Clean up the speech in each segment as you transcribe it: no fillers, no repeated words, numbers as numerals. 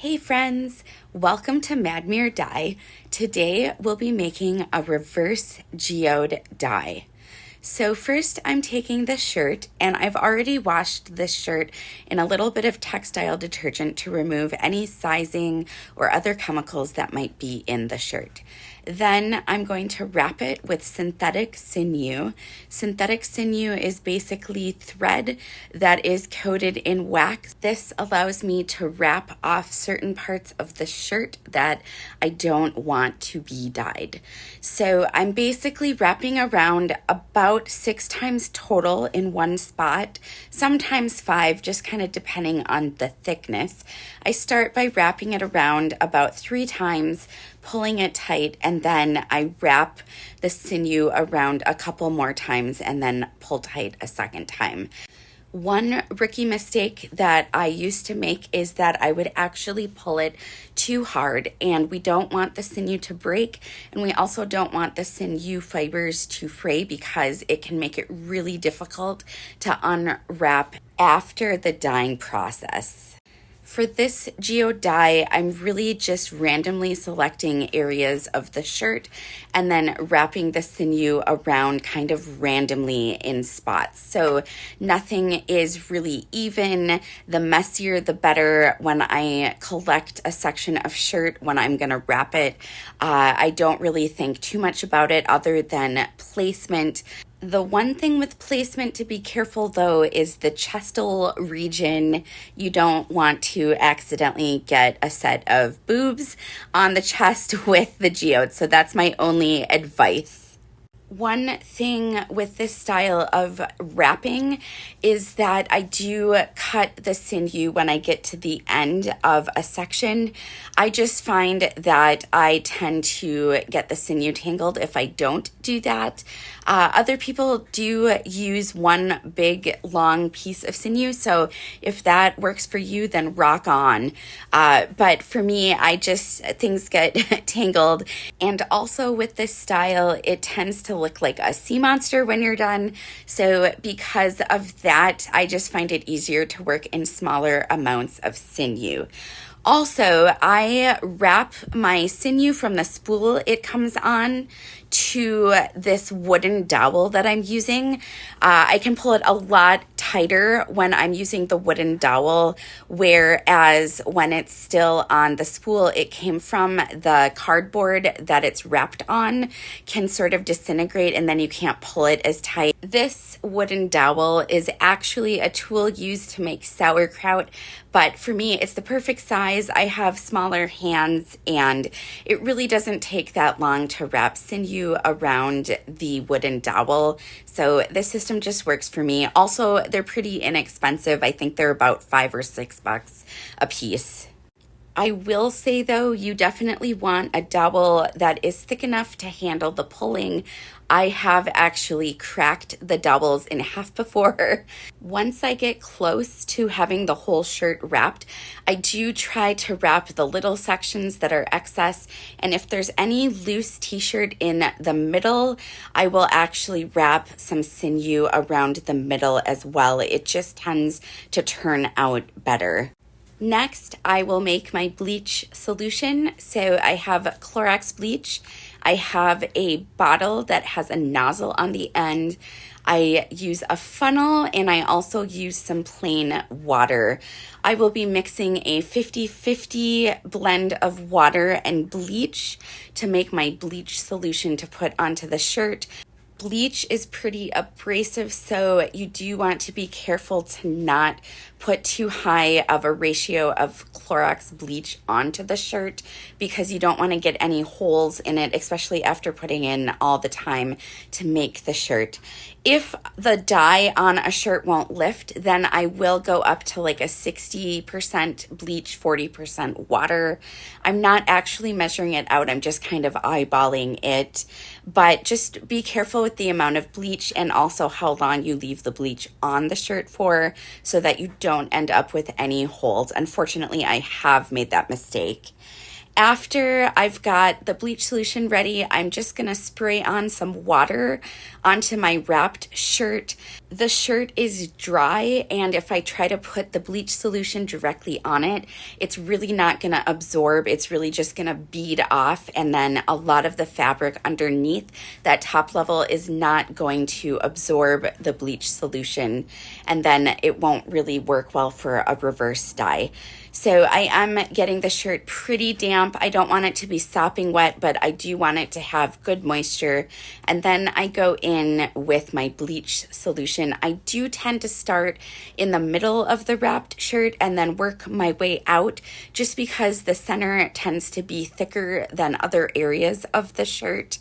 Hey friends, welcome to Madmere Dye. Today we'll be making a reverse geode dye. So first I'm taking this shirt, and I've already washed this shirt in a little bit of textile detergent to remove any sizing or other chemicals that might be in the shirt. Then I'm going to wrap it with synthetic sinew. Synthetic sinew is basically thread that is coated in wax. This allows me to wrap off certain parts of the shirt that I don't want to be dyed. So I'm basically wrapping around about 6 times total in one spot, sometimes 5, just kind of depending on the thickness. I start by wrapping it around about 3 times, pulling it tight, and then I wrap the sinew around a couple more times and then pull tight a second time. One rookie mistake that I used to make is that I would actually pull it too hard, and we don't want the sinew to break, and we also don't want the sinew fibers to fray because it can make it really difficult to unwrap after the dyeing process. For this geode dye, I'm really just randomly selecting areas of the shirt and then wrapping the sinew around kind of randomly in spots. So nothing is really even. The messier, the better. When I collect a section of shirt, when I'm going to wrap it, I don't really think too much about it other than placement. The one thing with placement to be careful though is the chestal region. You don't want to accidentally get a set of boobs on the chest with the geode. So that's my only advice. One thing with this style of wrapping is that I do cut the sinew when I get to the end of a section. I just find that I tend to get the sinew tangled if I don't do that. Other people do use one big long piece of sinew, so if that works for you, then rock on. But for me, things get tangled. And also with this style, it tends to look like a sea monster when you're done. So because of that, I just find it easier to work in smaller amounts of sinew. Also, I wrap my sinew from the spool it comes on to this wooden dowel that I'm using. I can pull it a lot tighter when I'm using the wooden dowel, whereas when it's still on the spool it came from, the cardboard that it's wrapped on can sort of disintegrate and then you can't pull it as tight. This wooden dowel is actually a tool used to make sauerkraut, but for me it's the perfect size. I have smaller hands and it really doesn't take that long to wrap sinew around the wooden dowel. So this system just works for me. Also, they're pretty inexpensive. I think they're about $5 or $6 a piece. I will say though, you definitely want a dowel that is thick enough to handle the pulling. I have actually cracked the dowels in half before. Once I get close to having the whole shirt wrapped, I do try to wrap the little sections that are excess. And if there's any loose t-shirt in the middle, I will actually wrap some sinew around the middle as well. It just tends to turn out better. Next, I will make my bleach solution. So I have Clorox bleach. I have a bottle that has a nozzle on the end. I use a funnel and I also use some plain water. I will be mixing a 50-50 blend of water and bleach to make my bleach solution to put onto the shirt. Bleach is pretty abrasive, so you do want to be careful to not put too high of a ratio of Clorox bleach onto the shirt because you don't want to get any holes in it, especially after putting in all the time to make the shirt. If the dye on a shirt won't lift, then I will go up to like a 60% bleach, 40% water. I'm not actually measuring it out. I'm just kind of eyeballing it. But just be careful with the amount of bleach and also how long you leave the bleach on the shirt for so that you don't end up with any holes. Unfortunately, I have made that mistake. After I've got the bleach solution ready, I'm just gonna spray on some water onto my wrapped shirt. The shirt is dry, and if I try to put the bleach solution directly on it, it's really not gonna absorb. It's really just gonna bead off, and then a lot of the fabric underneath that top level is not going to absorb the bleach solution, and then it won't really work well for a reverse dye. So I am getting the shirt pretty damp. I don't want it to be sopping wet, but I do want it to have good moisture. And then I go in with my bleach solution. I do tend to start in the middle of the wrapped shirt and then work my way out, just because the center tends to be thicker than other areas of the shirt.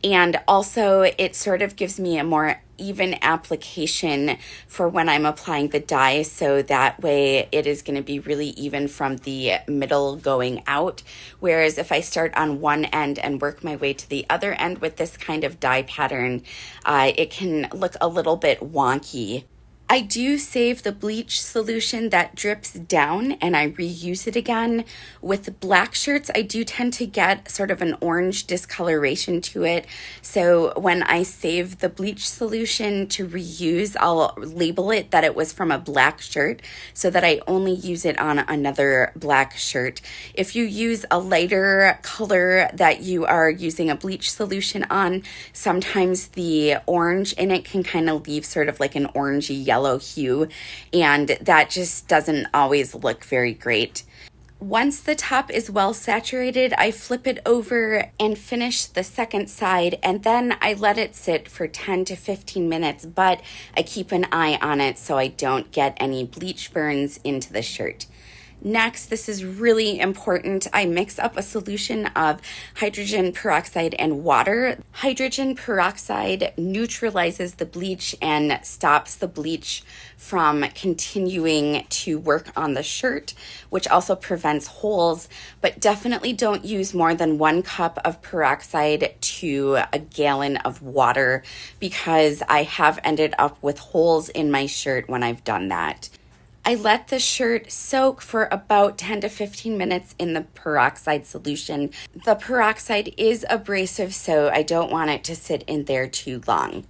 And also it sort of gives me a more even application for when I'm applying the dye, so that way it is going to be really even from the middle going out. Whereas if I start on one end and work my way to the other end with this kind of dye pattern, it can look a little bit wonky. I do save the bleach solution that drips down and I reuse it again. With black shirts, I do tend to get sort of an orange discoloration to it. So when I save the bleach solution to reuse, I'll label it that it was from a black shirt so that I only use it on another black shirt. If you use a lighter color that you are using a bleach solution on, sometimes the orange in it can kind of leave sort of like an orangey yellow hue, and that just doesn't always look very great. Once the top is well saturated, I flip it over and finish the second side, and then I let it sit for 10 to 15 minutes, but I keep an eye on it so I don't get any bleach burns into the shirt. Next, this is really important, I mix up a solution of hydrogen peroxide and water. Hydrogen peroxide neutralizes the bleach and stops the bleach from continuing to work on the shirt, which also prevents holes, but definitely don't use more than 1 cup of peroxide to a gallon of water, because I have ended up with holes in my shirt when I've done that. I let the shirt soak for about 10 to 15 minutes in the peroxide solution. The peroxide is abrasive, so I don't want it to sit in there too long.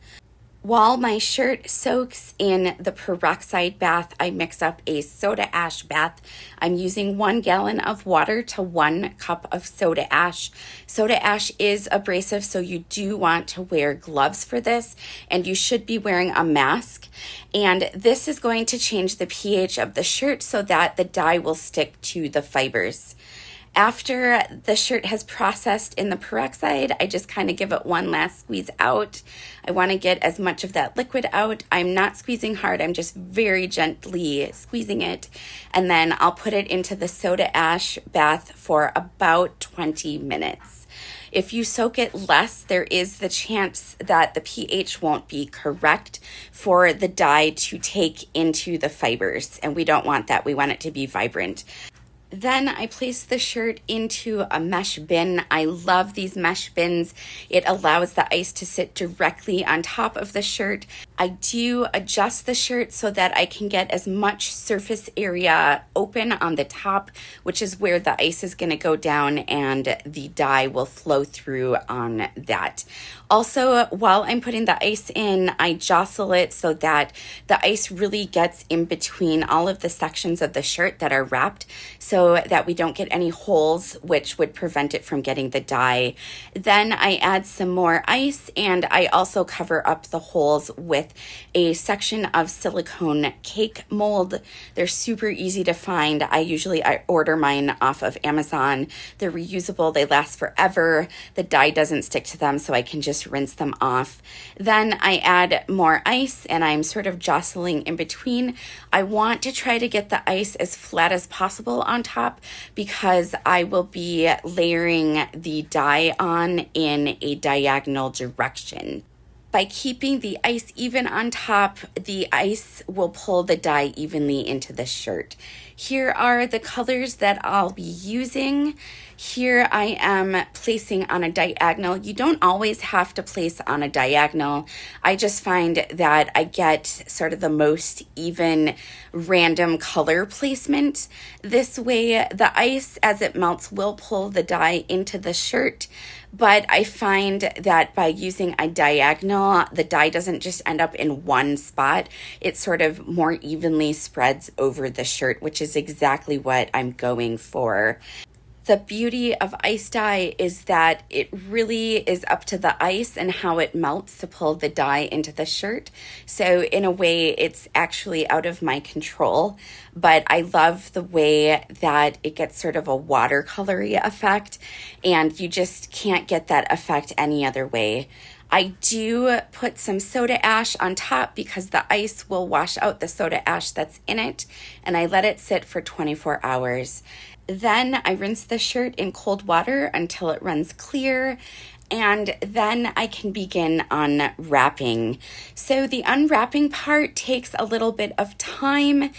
While my shirt soaks in the peroxide bath, I mix up a soda ash bath. I'm using 1 gallon of water to 1 cup of soda ash. Soda ash is abrasive, so you do want to wear gloves for this, and you should be wearing a mask. And this is going to change the pH of the shirt so that the dye will stick to the fibers. After the shirt has processed in the peroxide, I just kind of give it one last squeeze out. I want to get as much of that liquid out. I'm not squeezing hard, I'm just very gently squeezing it. And then I'll put it into the soda ash bath for about 20 minutes. If you soak it less, there is the chance that the pH won't be correct for the dye to take into the fibers, and we don't want that. We want it to be vibrant. Then I place the shirt into a mesh bin. I love these mesh bins. It allows the ice to sit directly on top of the shirt. I do adjust the shirt so that I can get as much surface area open on the top, which is where the ice is going to go down and the dye will flow through on that. Also, while I'm putting the ice in, I jostle it so that the ice really gets in between all of the sections of the shirt that are wrapped, so that we don't get any holes, which would prevent it from getting the dye. Then I add some more ice, and I also cover up the holes with a section of silicone cake mold. They're super easy to find. I order mine off of Amazon. They're reusable, they last forever. The dye doesn't stick to them, so I can just rinse them off. Then I add more ice, and I'm sort of jostling in between. I want to try to get the ice as flat as possible on top, because I will be layering the dye on in a diagonal direction. By keeping the ice even on top, the ice will pull the dye evenly into the shirt. Here are the colors that I'll be using. Here I am placing on a diagonal. You don't always have to place on a diagonal. I just find that I get sort of the most even random color placement. This way, the ice as it melts will pull the dye into the shirt, but I find that by using a diagonal, the dye doesn't just end up in one spot. It sort of more evenly spreads over the shirt, which is exactly what I'm going for. The beauty of ice dye is that it really is up to the ice and how it melts to pull the dye into the shirt. So in a way, it's actually out of my control, but I love the way that it gets sort of a watercolory effect, and you just can't get that effect any other way. I do put some soda ash on top because the ice will wash out the soda ash that's in it, and I let it sit for 24 hours. Then I rinse the shirt in cold water until it runs clear, and then I can begin unwrapping. So the unwrapping part takes a little bit of time.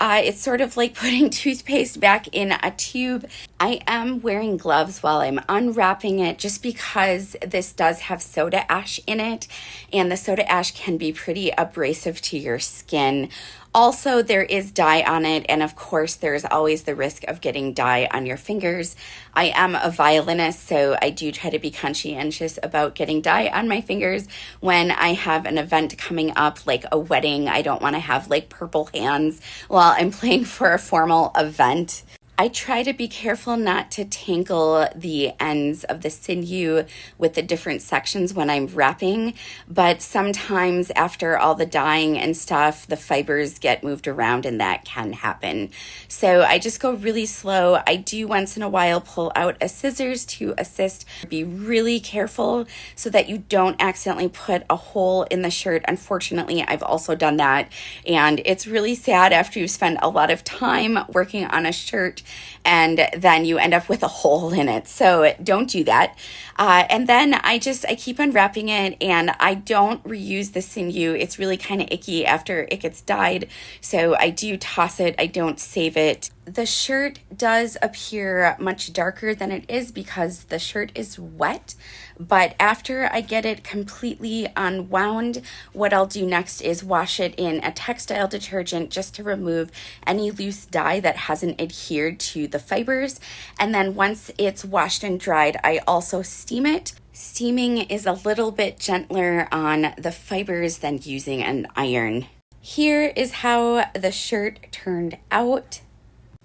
It's sort of like putting toothpaste back in a tube. I am wearing gloves while I'm unwrapping it just because this does have soda ash in it, and the soda ash can be pretty abrasive to your skin. Also, there is dye on it, and of course, there's always the risk of getting dye on your fingers. I am a violinist, so I do try to be conscientious about getting dye on my fingers when I have an event coming up, like a wedding. I don't want to have like purple hands while I'm playing for a formal event. I try to be careful not to tangle the ends of the sinew with the different sections when I'm wrapping, but sometimes after all the dyeing and stuff, the fibers get moved around and that can happen. So I just go really slow. I do once in a while pull out a scissors to assist. Be really careful so that you don't accidentally put a hole in the shirt. Unfortunately, I've also done that, and it's really sad after you spend a lot of time working on a shirt and then you end up with a hole in it. So don't do that. And then I keep unwrapping it, and I don't reuse the sinew. It's really kind of icky after it gets dyed. So I do toss it. I don't save it. The shirt does appear much darker than it is because the shirt is wet. But after I get it completely unwound, what I'll do next is wash it in a textile detergent just to remove any loose dye that hasn't adhered to the fibers. And then once it's washed and dried, I also steam it. Steaming is a little bit gentler on the fibers than using an iron. Here is how the shirt turned out.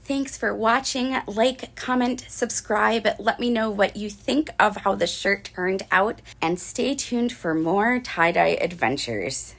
Thanks for watching. Like, comment, subscribe. Let me know what you think of how the shirt turned out, and stay tuned for more tie-dye adventures.